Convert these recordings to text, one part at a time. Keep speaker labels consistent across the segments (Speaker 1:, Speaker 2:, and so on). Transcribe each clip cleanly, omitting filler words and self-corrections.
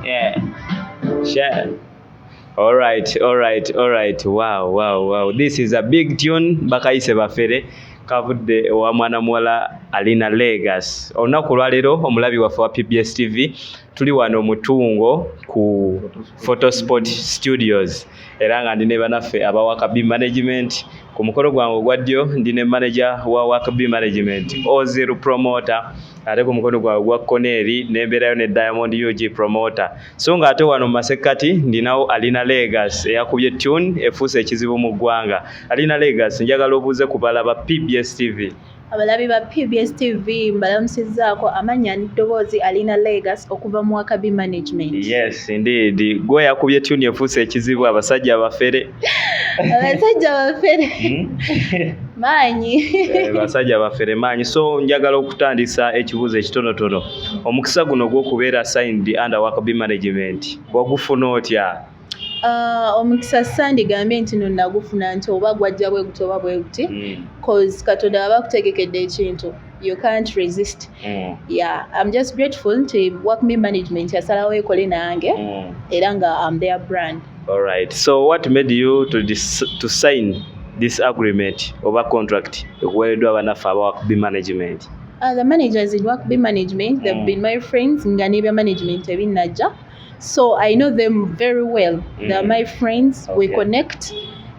Speaker 1: Yeah. Sure. All right. Wow. This is a big tune. Bakayise bafere. Kavudde wa mwana muwala Alinah Legas. Olunaku lwaleero omulabi waffe wa PBS TV tuli wano Mutungo ku Photosport Studios era nga ndine banaffe aba Wakabi Management. Ku mukolo gwange ogwa ddyo ndine manager wa Wakabi Management Ozil Promoter ate ku mukono gwa Koneri nembeerayo ne Diamond UG Promoter. So nga ate wano mu masekkati ndinawo Alinah Legas eyakubye tune efuuse ekizibu mu ggwanga. Alinah Legas njagala obuuze ku balaba PBS TV.
Speaker 2: Abalabi ba PBS TV mbalamusizzaako amannya n'eddoboozi Alinah Legas okuva mu Wakabi Management.
Speaker 1: Yes, indeed. Gwe yakubye tune efuuse ekizibu abasajja abafere.
Speaker 2: Abasajja bafere maanyi.
Speaker 1: Basajja bafere maanyi. So njagala okutandisa ekibuuzo ekitonotono. Omukisa guno gw'okubeera signed under Wakabi Management wagufuna otya?
Speaker 2: Omukisa sandigambe nti no nagufuna nti oba gwajja bwe guti oba bwe guti cause Katonda aba kutegekedde ekintu. You can't resist. Yeah, I'm just grateful to Wakabi Management yasalawo ekole nange era nga I'm their brand.
Speaker 1: All right. So what made you to sign this agreement over contract okuweereddwa abanaffe aba Wakabi Management?
Speaker 2: The managers in Wakabi Management, they've been my friends nga n'ebya management ebinnajja. So I know them very well. They're my friends. Okay. We connect.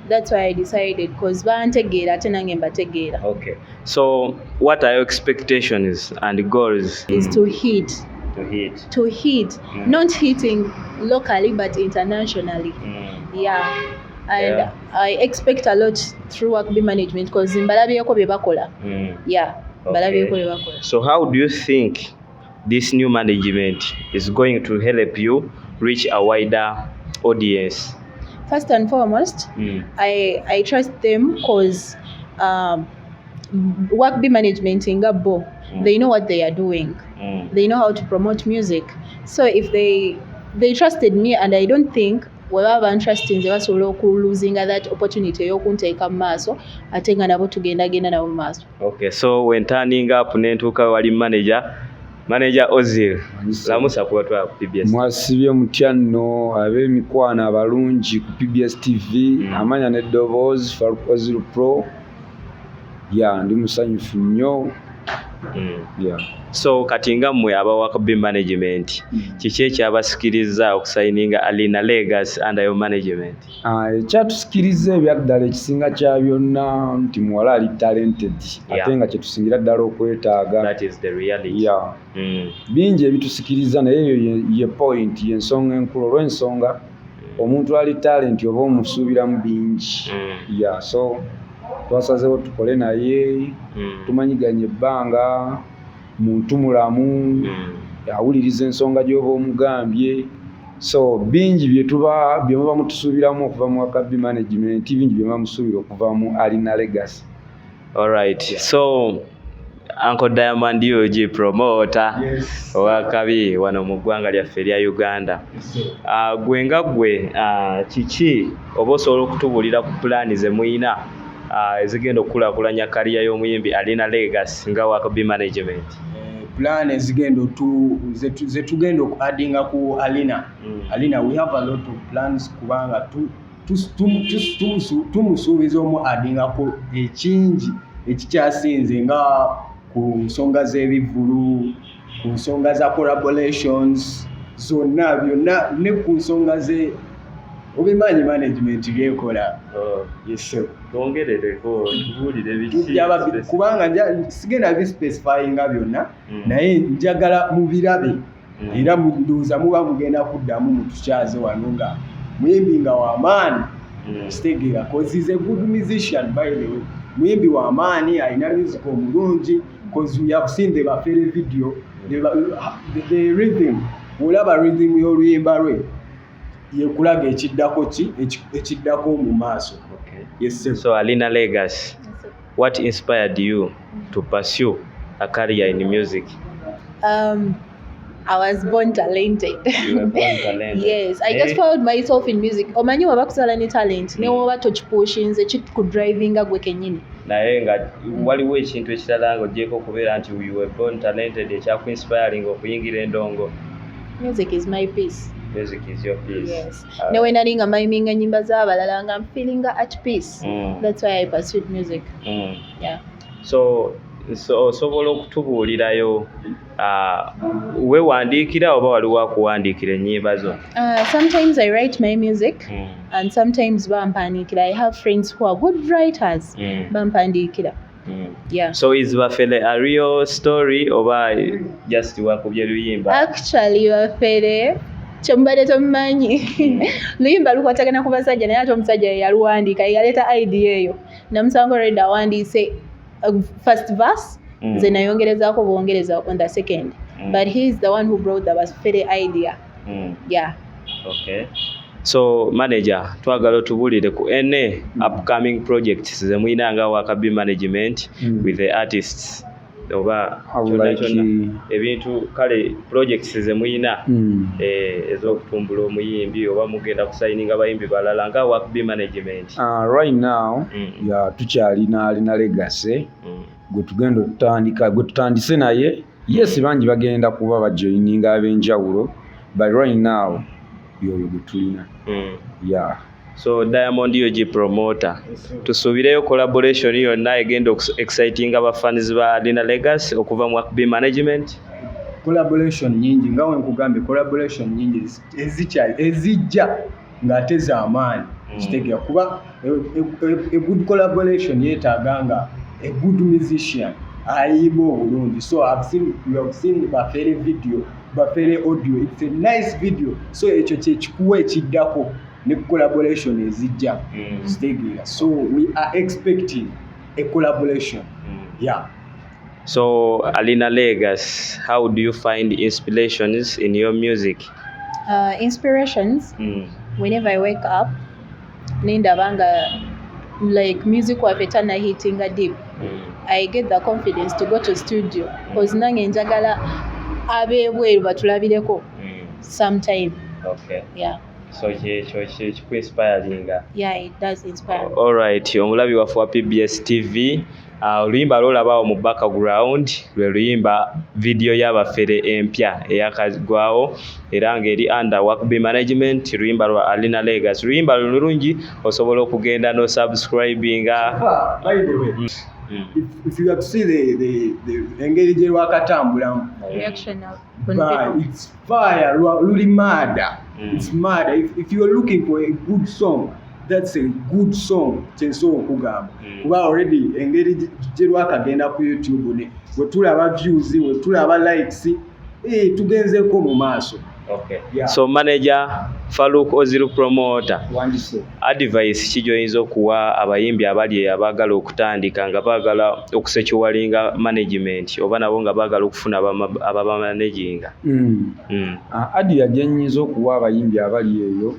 Speaker 2: That's why I decided because bantegeera ate nange mbategeera.
Speaker 1: Okay. So what are your expectations and goals?
Speaker 2: Is to hit.
Speaker 1: To hit.
Speaker 2: Not hitting locally but internationally. Yeah. And I expect a lot through Wakabi Management because mbalabyeko bye bakola. Yeah. Mbalabyeko bye bakola.
Speaker 1: So how do you think this new management is going to help you reach a wider audience?
Speaker 2: First and foremost, I trust them because Wakabi Management in Gabo, they know what they are doing. They know how to promote music. So if they trusted me, and I don't think webaba interested nze basobola okuluzinga that opportunity ey'okunteeka mu maaso ate nga nabo tugendagenda nabo mu maaso. Okay,
Speaker 1: so when turning up nentuuka wali manager Ozil lamusa kubatwa ku PBS.
Speaker 3: Mwasibye mutya nno ab'emikwano abalungi ku PBS TV amanya n'eddoboozi Ozil Pro. Yeah, ndi musanyufu nnyo. Yeah.
Speaker 1: So kati nga mmwe aba Wakabi Management kiki ekyabasikiriza okusayininga Alinah Legas under your management?
Speaker 3: Ekyatusikiriza ebyaddala ekisinga kya byonna nti muwala ali talented ate nga kyetusingira ddala okwetaaga.
Speaker 1: That is the reality.
Speaker 3: Yeah. Bingi ebitusikiriza naye eyo ye point y'ensonga enkulu olw'ensonga omuntu ali talent oba omusuubiramu bingi. Yeah, so twasazeewo tukole naye tumanyiganye ebbanga muntu mulamu awuliriza ensonga gy'oba omugambye. So bingi bye muba mutusuubiramu okuva mu Wakabi Management, bingi bye muba musuubira okuva mu Alinah Legas.
Speaker 1: All right. So Uncle Diamond UG Promoter.
Speaker 3: Yes.
Speaker 1: Wakabi wano mu ggwanga lyaffe erya Uganda. Gwe nga gwe kiki oba osobola okutubuulira ku pulaani ze muyina ezigenda okukulaakulanya kaliya y'omuyimbi Alinah Legas nga Wakabi Management?
Speaker 4: Plan ezigenda zetugenda okuaddinga ku Alinah. Alinah, we have a lot of plans kubanga tumusuubiza omuaddingako ekingi ekikyasinze nga ku nsonga z'ebivvulu, ku nsonga za collaborations, zonna byonna ne ku nsonga ze obimanyi management byekola. Yes sir.
Speaker 1: Twongerereko tubuulire biki
Speaker 4: kubanga sigenda bispecifyinga byonna naye njagala mubirabe era ndowooza muba mugenda kuddamu mutukyaze wano nga muyimbi nga w'amaani kitegeera cause he's a good musician by the way. Muyimbi w'amaani alina music omulungi cause we have seen the bafere video the rhythm olaba rhythm y'oluyimba lwe yekulaga ekiddako mu maaso. Yes sir.
Speaker 1: So Alinah Legas, what inspired you to pursue a career in music?
Speaker 2: I was born talented.
Speaker 1: You were born talented.
Speaker 2: Yes, I just found myself in music. Omanyi waba kusala ne talent ne woba tochipushinze chikudrivinga gwe kenyini.
Speaker 1: naye nga waliwo ekintu ekirala ng'ogyeko okubeera nti you were born talented ekyakuinspiring okuyingira endongo.
Speaker 2: Music is my peace.
Speaker 1: Music is your peace.
Speaker 2: Yes. Ne when nalinga mayiminga nyimba z'abalala nga I'm feeling at peace. That's why I pursued music. Yeah.
Speaker 1: So osobola okutubuulirayo weewandiikira oba waliwo akuwandiikira ennyimba zo?
Speaker 2: Sometimes I write my music and sometimes bampandiikira. I have friends who are good writers. Bampandiikira. Yeah.
Speaker 1: So is Bafele a real story oba just wakubye luyimba?
Speaker 2: Actually Bafele kyembadde tomumanyi luyimba lukwatagana ku basajja naye ate omusajja yaluwandiika yaleeta idea eyo namusanga already awandiise first verse nze nayongerezaako bwongereza on the second but he is the one who brought the Bafele idea. Yeah.
Speaker 1: Okay. So manager twagala otubulire ku ene upcoming projects ze muyina nga Wakabi management with the artists oba ebintu kale projects ze muyina ez'okutumbula omuyimbi oba mugenda kusayininga abayimbi balala nga Wakabi management?
Speaker 3: Right now tukyalina Alinah Legas gwe tugenda okutandika gwe tutandise naye yes bangi bagenda kuba bajoininga ab'enjawulo but right now yoyo gwe tulina. Yeah.
Speaker 1: So Diamond yogi promoter tusubireyo collaboration yonna egenda exciting abafans ba Alinah Legas okuva mu Wakabi management?
Speaker 4: Collaboration nyingi nga wenkugambe collaboration nyingi ezijja ng'ate z'amaanyi kitegera kuba a good collaboration yeetaaga nga a good musician ayimba obulungi. So you have seen Bafele video, Bafele audio, it's a nice video. So ekyo kyekikuwa ekiddako ne collaboration ezijja zitegera. So we are expecting a collaboration. Yeah.
Speaker 1: So Alinah Legas, how do you find inspirations in your music?
Speaker 2: Inspirations whenever I wake up nindabanga like music waffe tanahitinga deep. I get the confidence to go to studio because nange njagala abebweru batulabireko sometime.
Speaker 1: Okay.
Speaker 2: Yeah.
Speaker 1: So inspiring.
Speaker 2: Yeah, it does inspire.
Speaker 1: All right, omulabi waffe wa PBS TV oluyimba lwolabaawo mu background lwe luyimba video y'Abafele empya eyakagwawo era ng'eri under Wakabi management, luyimba lwa Alinah Legas. Luyimba lulungi osobola okugenda no subscribinga.
Speaker 4: By the way, if you have to see the engeri gye lwakatambulamu
Speaker 2: Reaction of
Speaker 4: it's fire, really mad. It's mad. If you're looking for a good song, that's a good song. Chenso okugamba. Kuba already engeri gye lwakagenda ku YouTube ne we tulaba views, we tulaba likes, tugenzeko mu maaso.
Speaker 1: Okay. Yeah. So manager Farouk Oziru promoter advice kijoyinza okuwa abayimbi abali abagala okutandika nga bagala okusekiwalinga management oba nabo nga bagala okufuna ababa managinga?
Speaker 3: Adya gyenyiza okuwa abayimbi abali eyo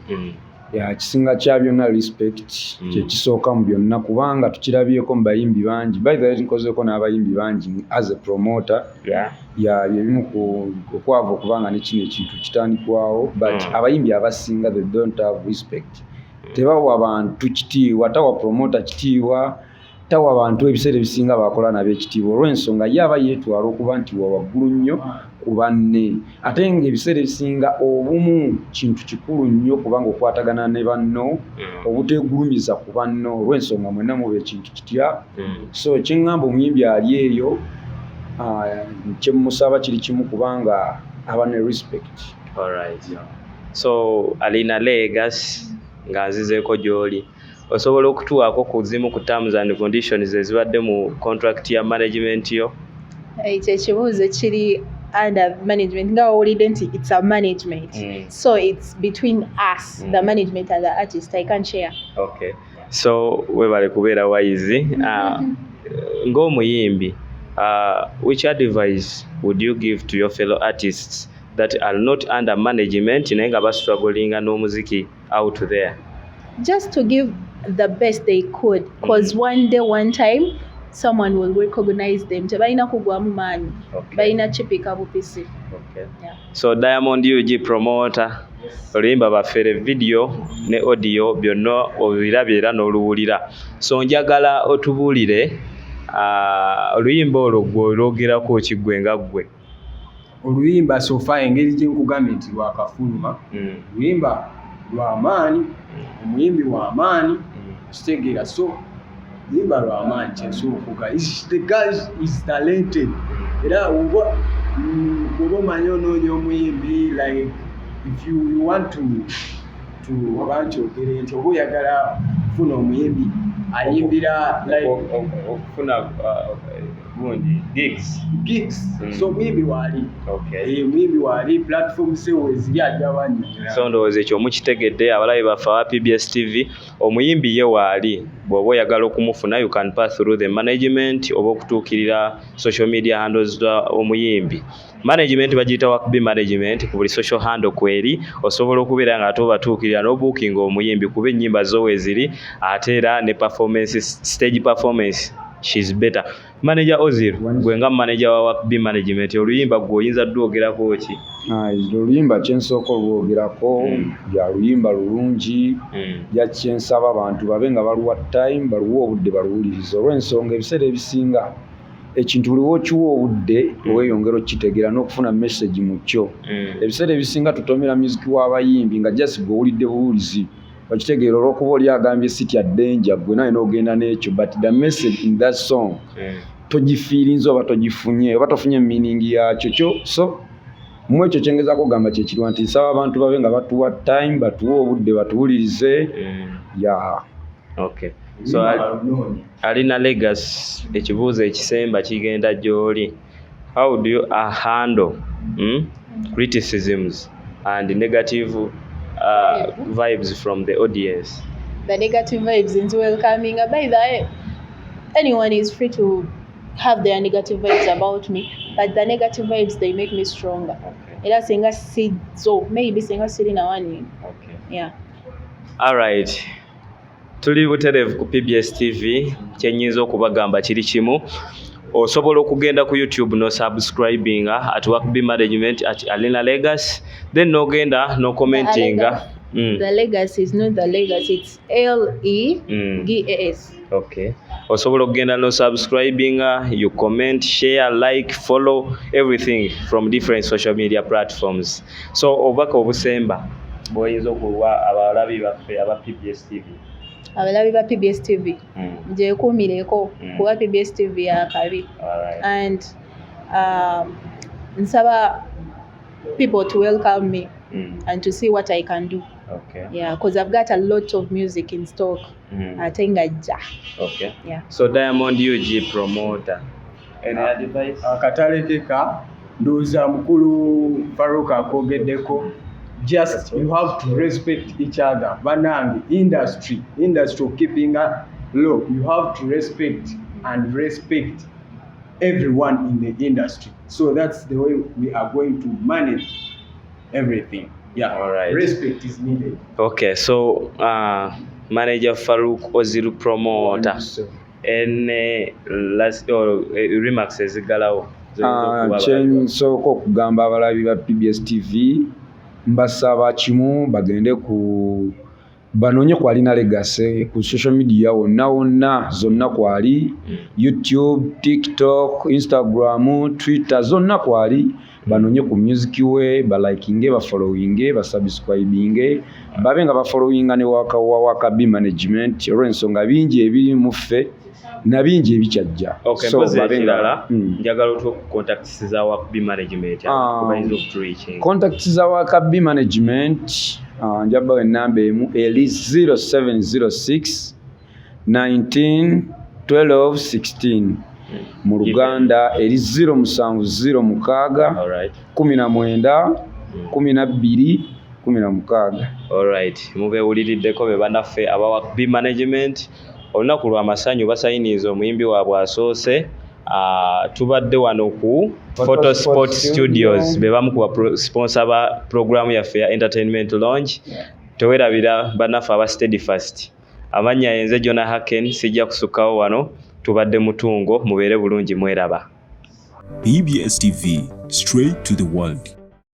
Speaker 3: kisinga kya byonna respect kyekisooka mu byonna kubanga tukirabyeko mu bayimbi bangi. By the way nkozeko n'abayimbi bangi as a promoter. Byebimu okwava okubanga ne kino ekintu kitandikwawo but abayimbi abasinga they don't have respect. Tebawa abantu kitiibwa, tawa promoter kitiibwa, tawa abantu ebiseera ebisinga bakola nabyo ekitiibwa olw'ensonga ye aba yeetwala okuba nti wa waggulu nnyo ku banne ate ng'ebiseera ebisinga obumu kintu kikulu nnyo kubanga okwatagana ne banno obuteegulumiza ku banno olw'ensonga mwenna muba ekintu kitya. So kyeŋŋamba omuyimbi ali eyo kyemusaba kiri kimu kubanga aba ne respect.
Speaker 1: Alright. So Alinah Legas nga nzizeeko gy'oli osobola okutuwaako ku zimu ku terms and conditions ezibadde mu contract ya management yo?
Speaker 2: Ekyo ekibuuzo kiri under management nga owulidde nti it's a management. So it's between us, the management and the artist. I can't share.
Speaker 1: Okay. So webale kubeera wise. Ng'omuyimbi, which advice would you give to your fellow artists that are not under management naye nga bastrugglinga n'omuziki out there?
Speaker 2: Just to give the best they could because one day, one time someone will recognize them. Tebalina kugwamu maanyi. Balina kipika bupisi.
Speaker 1: Okay. Yeah. So Diamond UG promoter oluyimba bafere video ne audio byonna obirabye era n'oluwulira. So njagala otubuulire oluyimba olwo gwe olwogerako ki gwe nga ggwe?
Speaker 4: Oluyimba sofa engeri gye nkugambye nti lwakafuluma, oluyimba lw'amaanyi, omuyimbi w'amaanyi, kitegeera. So oluyimba lw'amaanyi kyensobola the guy is talented. Era oba omanyi onoonya omuyimbi, like if you want to bankyogere nti oba oyagala kufuna omuyimbi ayimbira like
Speaker 1: okufuna gundi gigs.
Speaker 4: So omuyimbi waali omuyimbi waali platform sewe ziri ajja wanyi.
Speaker 1: So ndowooza ekyo mukitegedde abalabi baffe aba PBS TV, omuyimbi ye waali bw'oba oyagala okumufuna you can pass through the management oba okutuukirira social media handles omuyimbi. Management bagiyita Wakubi management, ku buli social handle kweri osobola okubeera nga ate obatuukirira n'obooking omuyimbi kuba ennyimba zo weeziri ate era ne performance, stage performance she's better. Manager Ozil, gwe nga manager wa Wakubi management, oluyimba gwe oyinza dwogerako ki?
Speaker 3: Oluyimba kyensooka olwogerako ya luyimba lulungi, ya kyensaba abantu babe nga baluwa time, baluwa obudde baluwuliriza, olw'ensonga ebiseera ebisinga ekintu buli w'okiwa obudde weeyongera okitegeera n'okufuna message mu kyo. Ebiseera ebisinga tutomera music w'abayimbi nga just gw'owulidde buwulizi okitegeera olw'okuba oli agambye sitya danger gwe naye n'ogenda n'ekyo, but the message in that song togifiirinze oba togifunye oba tofunye meaning yakyo kyo. So mu ekyo kyengezaako okugamba kye kirwa nti nsaba abantu babe nga batuwa time, batuwa obudde batuwulirize.
Speaker 1: Okay. So Alinah Legas, ekibuuzo ekisemba kigenda gy'oli. How do you handle criticisms and negative vibes from the audience?
Speaker 2: The negative vibes is welcoming. By the way, anyone is free to have their negative vibes about me, but the negative vibes, they make me stronger. Ela singa so maybe singa siri na wani.
Speaker 1: Okay.
Speaker 2: Yeah.
Speaker 1: All right. Tuli buterevu ku PBS TV, kyenyinza okubagamba kiri kimu. Osobola okugenda ku YouTube no subscribing at Wakubi management at Alinah Legas, then nogenda no commenting.
Speaker 2: The Legas is not the Legas, it's Legas.
Speaker 1: Okay. Osobola okugenda no subscribing, you comment, share, like, follow everything from different social media platforms. So obaka obusemba boyinza okuwa abalabi baffe aba PBS TV.
Speaker 2: Abalabi ba PBS TV gyekuumireko kuba PBS TV yakabi. And nsaba people to welcome me and to see what I can do.
Speaker 1: Okay.
Speaker 2: Yeah, because I've got a lot of music in stock. Ate ngajja.
Speaker 1: Okay.
Speaker 2: Yeah.
Speaker 1: So Diamond UG promoter. Any advice?
Speaker 4: Akatalekeka ndowooza mukulu Farouk akogeddeko. Just you have to respect each other. Banange industry keeping low. You have to respect everyone in the industry. So that's the way we are going to manage everything. Yeah.
Speaker 1: All right.
Speaker 4: Respect is needed.
Speaker 1: Okay. So manager Farouk Ozil promoter. Last remarks ezigalawo.
Speaker 3: Kyensooka okugamba abalabi ba PBS TV mbasaba kimu bagende banoonye ku Alinah Legas ku social media wonna zonna kwali YouTube, TikTok, Instagram, Twitter zonna kwali. Banoonye ku music we, balikinge, bafollowinge, basubscribinge, babe nga bafollowinga ne Wakubi management olw'ensonga bingi ebiri mu ffe na bingi ebikyajja.
Speaker 1: Okay, so babengala njagala contacts za Wakubi management kubayinza okutureaching. Contacts
Speaker 3: za Wakubi management njaba enamba emu eli 0706 19 12 16 mu Luganda eri 0706 19 12 16.
Speaker 1: Alright, mubewuliriddeko be banaffe aba Wakubi management. Olunaku lw'amasanyu basayiniza omuyimbi waabwe asoose. Tubadde wano ku Photo Sport Studios be bamu ku sponsor ba program yaffe ya entertainment lounge. Tewerabira banaffe aba Steadfast. Amanya yenze Jona Haken sijja kusukawo wano. Tubadde mutungo mubeere bulungi mweraba.
Speaker 5: PBS TV, straight to the world.